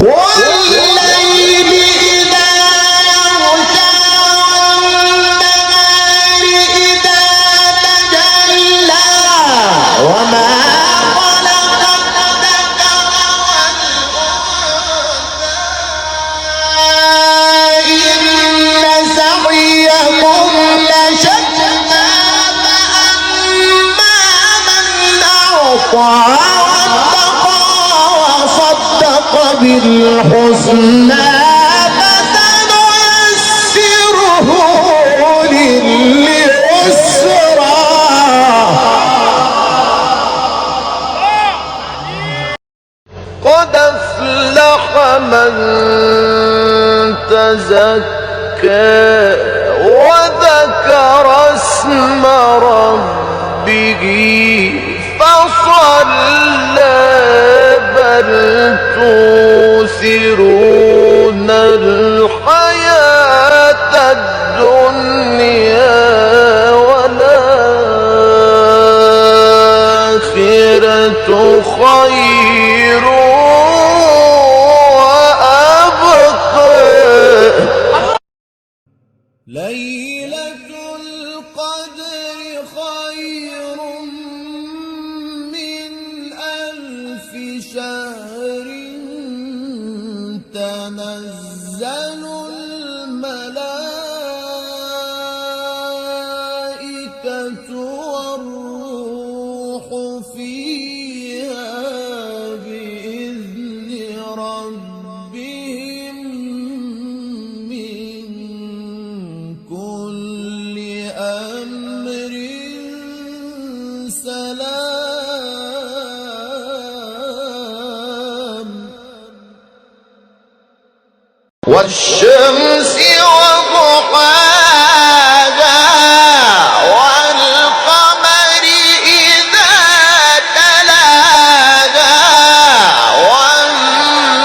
والليل إذا يغشى والنهار إذا تجلى وما خلق الذكر والأنثى إن سعيكم لشتى فأما من أعطى واتقى وصدق بالحسنى فسنيسره لليسرى قد أفلح من تزكى وذكر اسم ربه فصلى بل تؤثرون الحياة الدنيا والآخرة خير وأبقى ليلة القدر خير من ألف شهر تنزل الملائكة والروح فيها بإذن ربهم من كل أمر سلام والشمس وضحاها والقمر إذا تلاها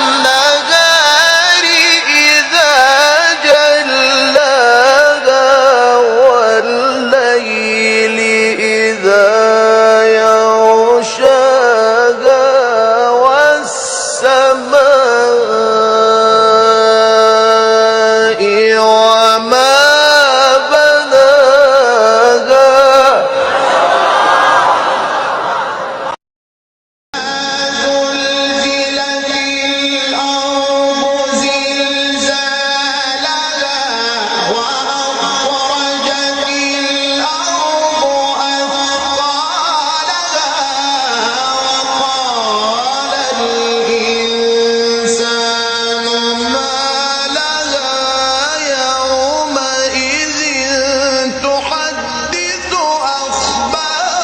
والنهار إذا جلاها والليل إذا يغشاها والسماء وما بناها زلزلت الأرض زلزالها وأخرجت الأرض أثقالها وقال الإنسان ما لها يومئذ تحدث أخبارها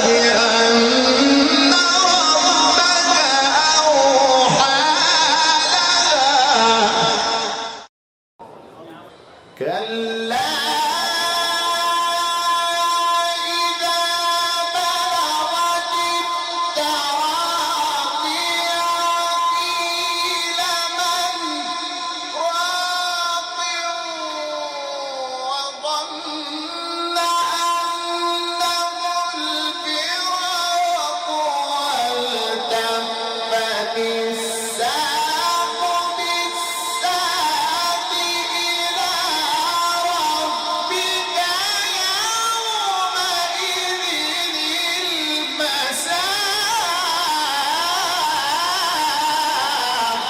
بأن ربك أوحى لها كلا إذا بلغت التراقي وقيل من راق وظن أنه الفراق والتفت الساق بالساق إلى ربك يومئذ المساق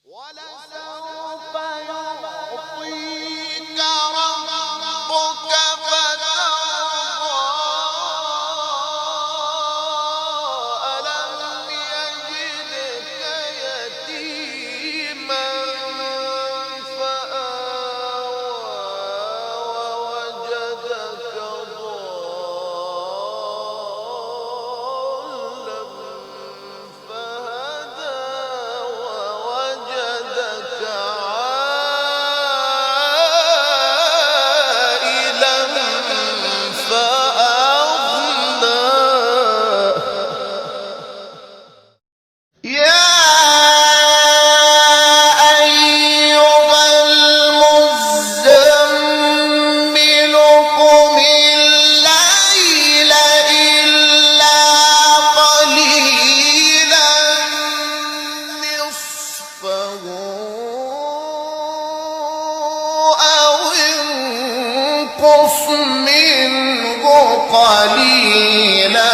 ولسوف يعطيك ربك فترضى ألم فانقص منه قليلا